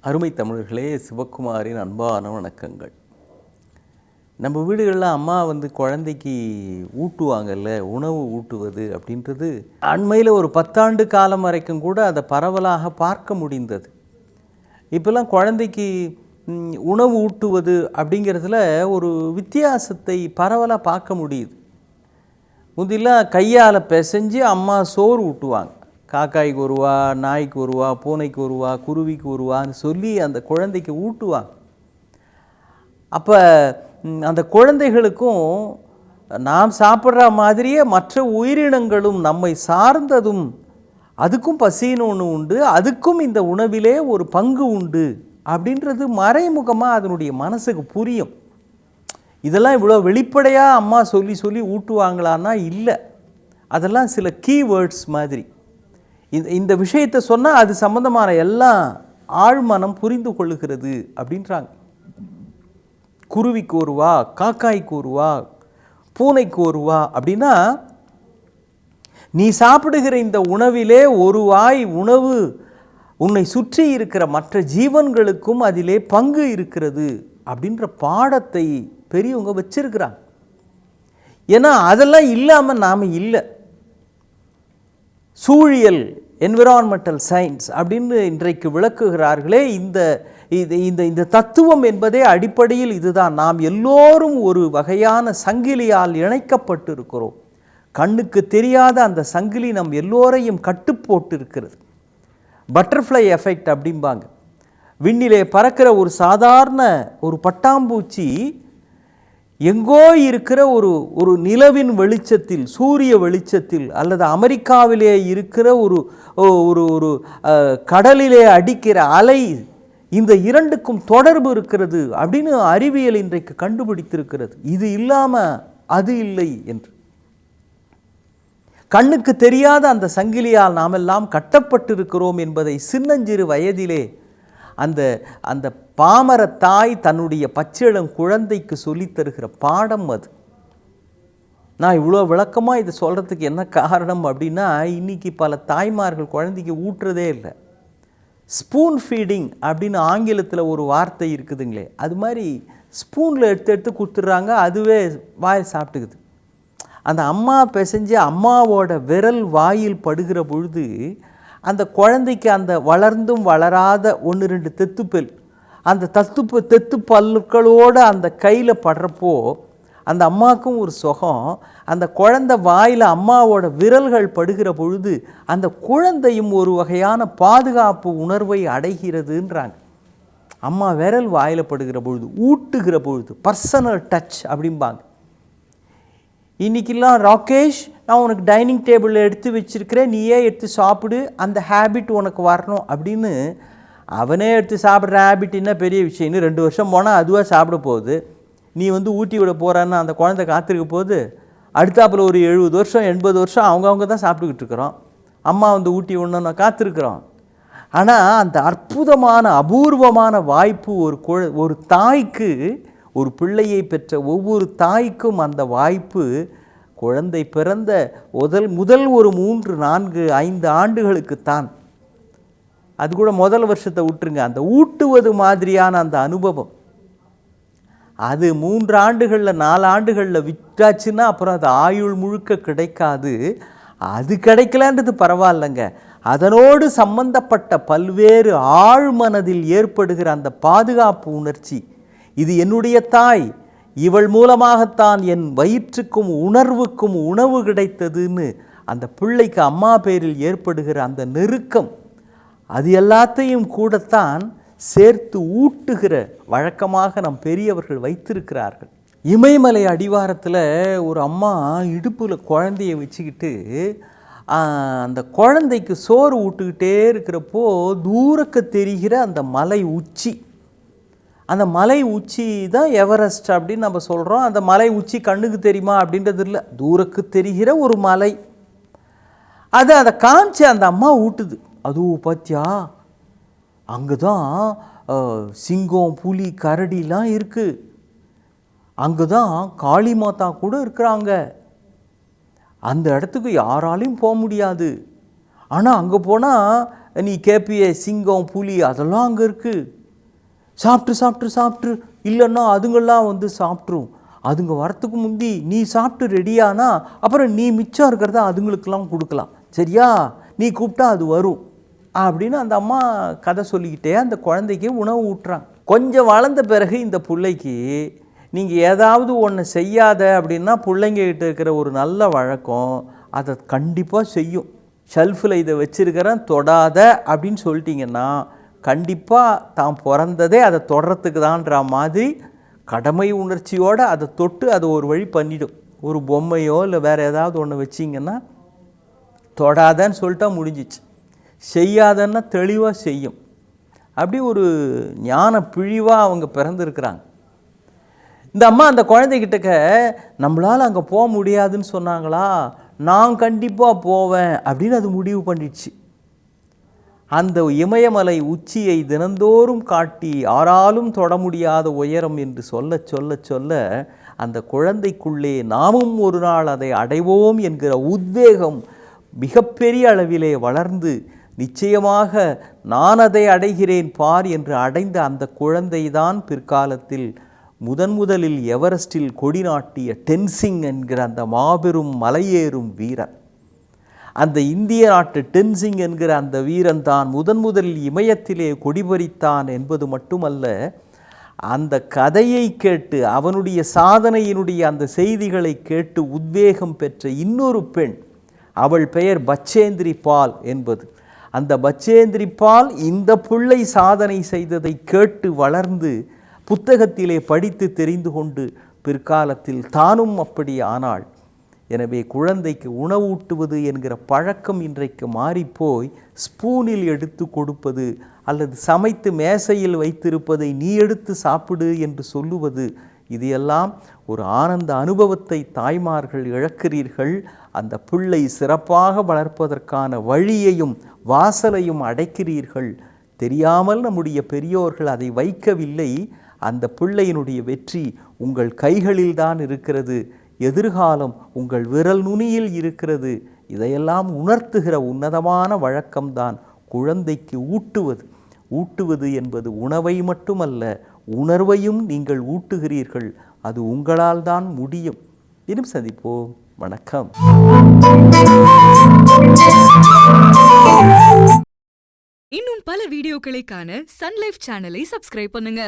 அருமை தமிழர்களே, சிவகுமாரின் அன்பான வணக்கங்கள். நம்ம வீடுகளில் அம்மா குழந்தைக்கு ஊட்டுவாங்கல்ல, உணவு ஊட்டுவது அப்படின்றது அண்மையில் ஒரு 10 ஆண்டு காலம் வரைக்கும் கூட அதை பரவலாக பார்க்க முடிந்தது. இப்போல்லாம் குழந்தைக்கு உணவு ஊட்டுவது அப்படிங்கிறதுல ஒரு வித்தியாசத்தை பரவலாக பார்க்க முடியுது. முந்திலாம் கையால் பிசைஞ்சு அம்மா சோறு ஊட்டுவாங்க. காக்காய்க்கு ஒருவா, நாய்க்கு ஒருவா, பூனைக்கு ஒருவா, குருவிக்கு ஒருவான்னு சொல்லி அந்த குழந்தைக்கு ஊட்டுவாங்க. அப்போ அந்த குழந்தைகளுக்கும் நாம் சாப்பிட்ற மாதிரியே மற்ற உயிரினங்களும் நம்மை சார்ந்ததும் அதுக்கும் பசின்னு ஒன்று உண்டு, அதுக்கும் இந்த உணவிலே ஒரு பங்கு உண்டு அப்படின்றது மறைமுகமாக அதனுடைய மனசுக்கு புரியும். இதெல்லாம் இவ்வளோ வெளிப்படையாக அம்மா சொல்லி சொல்லி ஊட்டுவாங்களான்னா இல்லை. அதெல்லாம் சில கீவேர்ட்ஸ் மாதிரி. இந்த விஷயத்தை சொன்னால் அது சம்பந்தமான எல்லாம் ஆழ்மனம் புரிந்து கொள்ளுகிறது அப்படின்றாங்க. குருவிக்கு ஒருவா, காக்காய்க்கு ஒருவா, பூனைக்கு ஒருவா அப்படின்னா நீ சாப்பிடுகிற இந்த உணவிலே ஒரு வாய் உணவு உன்னை சுற்றி இருக்கிற மற்ற ஜீவன்களுக்கும் அதிலே பங்கு இருக்கிறது அப்படின்ற பாடத்தை பெரியவங்க வச்சிருக்கிறாங்க. ஏன்னா அதெல்லாம் இல்லாமல் நாம் இல்லை. சூழியல், என்விரான்மெண்டல் சயின்ஸ் அப்படின்னு இன்றைக்கு விளக்குகிறார்களே, இந்த தத்துவம் என்பதே அடிப்படையில் இதுதான். நாம் எல்லோரும் ஒரு வகையான சங்கிலியால் இணைக்கப்பட்டு இருக்கிறோம். கண்ணுக்கு தெரியாத அந்த சங்கிலி நம் எல்லோரையும் கட்டுப்போட்டு இருக்கிறது. பட்டர்ஃப்ளை எஃபெக்ட் அப்படிம்பாங்க. விண்ணிலே பறக்கிற ஒரு சாதாரண ஒரு பட்டாம்பூச்சி எங்கோ இருக்கிற ஒரு நிலவின் வெளிச்சத்தில், சூரிய வெளிச்சத்தில், அல்லது அமெரிக்காவிலே இருக்கிற ஒரு ஒரு கடலிலே அடிக்கிற அலை, இந்த இரண்டுக்கும் தொடர்பு இருக்கிறது அப்படின்னு அறிவியல் இன்றைக்கு கண்டுபிடித்திருக்கிறது. இது இல்லாமல் அது இல்லை என்று. கண்ணுக்கு தெரியாத அந்த சங்கிலியால் நாமெல்லாம் கட்டப்பட்டிருக்கிறோம் என்பதை சின்னஞ்சிறு வயதிலே அந்த பாமர தாய் தன்னுடைய பச்சிளம் குழந்தைக்கு சொல்லித் தருகிற பாடம் அது. நான் இவ்வளோ விளக்கமாக இதை சொல்கிறதுக்கு என்ன காரணம் அப்படின்னா, இன்றைக்கி பல தாய்மார்கள் குழந்தைக்கு ஊட்டுறதே இல்லை. ஸ்பூன் ஃபீடிங் அப்படின்னு ஆங்கிலத்தில் ஒரு வார்த்தை இருக்குதுங்களே, அது மாதிரி ஸ்பூனில் எடுத்து கொடுத்துட்றாங்க, அதுவே வாயில் சாப்பிட்டுக்குது. அந்த அம்மா பிசைஞ்சு அம்மாவோட விரல் வாயில் படுகிற பொழுது அந்த குழந்தைக்கு அந்த வளர்ந்தும் வளராத 1-2 தெத்துப்பல், அந்த தெத்து பல்லுக்களோடு அந்த கையில் படுறப்போ அந்த அம்மாவுக்கும் ஒரு சுகம். அந்த குழந்தை வாயில் அம்மாவோட விரல்கள் படுகிற பொழுது அந்த குழந்தையும் ஒரு வகையான பாதுகாப்பு உணர்வை அடைகிறதுன்றாங்க. அம்மா விரல் வாயில் படுகிற பொழுது, ஊட்டுகிற பொழுது, பர்சனல் டச் அப்படிம்பாங்க. இன்றைக்கெல்லாம் ராகேஷ், நான் உனக்கு டைனிங் டேபிளில் எடுத்து வச்சுருக்கிறேன், நீயே எடுத்து சாப்பிடு, அந்த ஹேபிட் உனக்கு வரணும் அப்படின்னு அவனே எடுத்து சாப்பிட்ற ஹேபிட் என்ன பெரிய விஷயம். இன்னும் 2 வருஷம் போனால் அதுவாக சாப்பிட போகுது. நீ ஊட்டி விட போகிறான்னு அந்த குழந்தை காத்திருக்க போகுது. அடுத்தாப்பில் ஒரு 70 வருஷம் 80 வருஷம் அவங்க தான் சாப்பிட்டுக்கிட்டு இருக்கிறோம். அம்மா ஊட்டி விடணும்னு காத்திருக்கிறோம். ஆனால் அந்த அற்புதமான அபூர்வமான வாய்ப்பு ஒரு தாய்க்கு, ஒரு பிள்ளையை பெற்ற ஒவ்வொரு தாய்க்கும் அந்த வாய்ப்பு குழந்தை பிறந்த முதல் ஒரு 3, 4, 5 ஆண்டுகளுக்குத்தான். அது கூட முதல் வருஷத்தை விட்டுருங்க, அந்த ஊட்டுவது மாதிரியான அந்த அனுபவம் அது 3 ஆண்டுகளில் 4 ஆண்டுகளில் விட்டாச்சுன்னா அப்புறம் அது ஆயுள் முழுக்க கிடைக்காது. அது கிடைக்கலன்றது பரவாயில்லைங்க, அதனோடு சம்பந்தப்பட்ட பல்வேறு ஆழ்மனதில் ஏற்படுகிற அந்த பாதுகாப்பு உணர்ச்சி, இது என்னுடைய தாய், இவள் மூலமாகத்தான் என் வயிற்றுக்கும் உணர்வுக்கும் உணவு கிடைத்ததுன்னு அந்த பிள்ளைக்கு அம்மா பேரில் ஏற்படுகிற அந்த நெருக்கம், அது எல்லாத்தையும் கூடத்தான் சேர்த்து ஊட்டுகிற வழக்கமாக நம் பெரியவர்கள் வைத்திருக்கிறார்கள். இமயமலை அடிவாரத்தில் ஒரு அம்மா இடுப்பில் குழந்தைய வச்சுக்கிட்டு அந்த குழந்தைக்கு சோறு ஊட்டுக்கிட்டே இருக்கிறப்போ தூரக்கு தெரிகிற அந்த மலை உச்சி, அந்த மலை உச்சி தான் எவரெஸ்ட் அப்படின்னு நம்ம சொல்கிறோம். அந்த மலை உச்சி கண்ணுக்கு தெரியுமா அப்படின்றது இல்லை, தூரக்கு தெரிகிற ஒரு மலை. அதை காமிச்சு அந்த அம்மா ஊட்டுது. அதுவும் பார்த்தியா, அங்கே தான் சிங்கம், புலி, கரடிலாம் இருக்குது, அங்கே தான் காளி மாதா கூட இருக்கிறாங்க, அந்த இடத்துக்கு யாராலையும் போக முடியாது, ஆனால் அங்கே போனால் நீ கேட்பியே சிங்கம், புலி அதெல்லாம் அங்கே இருக்குது, சாப்பிட்டு இல்லைன்னா அதுங்கெல்லாம் வந்து சாப்பிட்ரும். அதுங்க வரத்துக்கு முந்தி நீ சாப்பிட்டு ரெடியானா அப்புறம் நீ மிச்சம் இருக்கிறத அதுங்களுக்கெல்லாம் கொடுக்கலாம், சரியா? நீ கூப்பிட்டா அது வரும் அப்படின்னு அந்த அம்மா கதை சொல்லிக்கிட்டே அந்த குழந்தைக்கு உணவு ஊட்டுறாங்க. கொஞ்சம் வளர்ந்த பிறகு இந்த பிள்ளைக்கு நீங்கள் ஏதாவது ஒன்று செய்யாத அப்படின்னா பிள்ளைங்ககிட்ட இருக்கிற ஒரு நல்ல வழக்கம் அதை கண்டிப்பாக செய்யும். ஷெல்ஃபில் இதை வச்சுருக்கிறேன் தொடாத அப்படின்னு சொல்லிட்டிங்கன்னா கண்டிப்பாக தான் பிறந்ததே அதை தொடரத்துக்கு தான்ற மாதிரி கடமை உணர்ச்சியோடு அதை தொட்டு அதை ஒரு வழி பண்ணிடும். ஒரு பொம்மையோ இல்லை வேறு ஏதாவது ஒன்று வச்சிங்கன்னா தொடாதன்னு சொல்லிட்டா முடிஞ்சிச்சு. செய்யாதன்னா தெளிவாக செய்யும். அப்படி ஒரு ஞான பிழிவாக அவங்க பிறந்திருக்கிறாங்க. இந்த அம்மா அந்த குழந்தைகிட்டக்க நம்மளால் அங்கே போக முடியாதுன்னு சொன்னாங்களா, நான் கண்டிப்பாக போவேன் அப்படின்னு அது முடிவு பண்ணிடுச்சு. அந்த இமயமலை உச்சியை தினந்தோறும் காட்டி யாராலும் தொட முடியாத உயரம் என்று சொல்ல சொல்ல சொல்ல அந்த குழந்தைக்குள்ளே நாமும் ஒரு நாள் அதை அடைவோம் என்கிற உத்வேகம் மிகப்பெரிய அளவிலே வளர்ந்து நிச்சயமாக நான் அதை அடைகிறேன் பார் என்று அடைந்த அந்த குழந்தைதான் பிற்காலத்தில் முதலில் எவரெஸ்டில் கொடி நாட்டிய டென்சிங் என்கிற அந்த மாபெரும் மலையேறும் வீரன். அந்த இந்திய நாட்டு டென்சிங் என்கிற அந்த வீரன் தான் முதலில் இமயத்திலே கொடிபறித்தான் என்பது மட்டுமல்ல, அந்த கதையை கேட்டு அவனுடைய சாதனையினுடைய அந்த செய்திகளை கேட்டு உத்வேகம் பெற்ற இன்னொரு பெண், அவள் பெயர் பச்சேந்திரி பால் என்பது. அந்த பச்சேந்திரி பால் இந்த பிள்ளை சாதனை செய்ததை கேட்டு வளர்ந்து புத்தகத்திலே படித்து தெரிந்து கொண்டு பிற்காலத்தில் தானும் அப்படி ஆனாள். எனவே குழந்தைக்கு உணவூட்டுவது என்கிற பழக்கம் இன்றைக்கு மாறிப்போய் ஸ்பூனில் எடுத்து கொடுப்பது அல்லது சமைத்து மேசையில் வைத்திருப்பதை நீ எடுத்து சாப்பிடு என்று சொல்லுவது, இது எல்லாம் ஒரு ஆனந்த அனுபவத்தை தாய்மார்கள் இழக்கிறீர்கள். அந்த பிள்ளை சிறப்பாக வளர்ப்பதற்கான வழியையும் வாசலையும் அடைக்கிறீர்கள். தெரியாமல் நம்முடைய பெரியோர்கள் அதை வைக்கவில்லை. அந்த பிள்ளையினுடைய வெற்றி உங்கள் கைகளில்தான் இருக்கிறது. எதிர்காலம் உங்கள் விரல் நுனியில் இருக்கிறது. இதையெல்லாம் உணர்த்துகிற உன்னதமான வழக்கம்தான் குழந்தைக்கு ஊட்டுவது. ஊட்டுவது என்பது உணவை மட்டுமல்ல, உணர்வையும் நீங்கள் ஊட்டுகிறீர்கள். அது உங்களால் தான் முடியும். இன்னும் சந்திப்போம். வணக்கம். இன்னும் பல வீடியோக்களை காண சன் லைஃப் சேனலை சப்ஸ்கிரைப் பண்ணுங்க.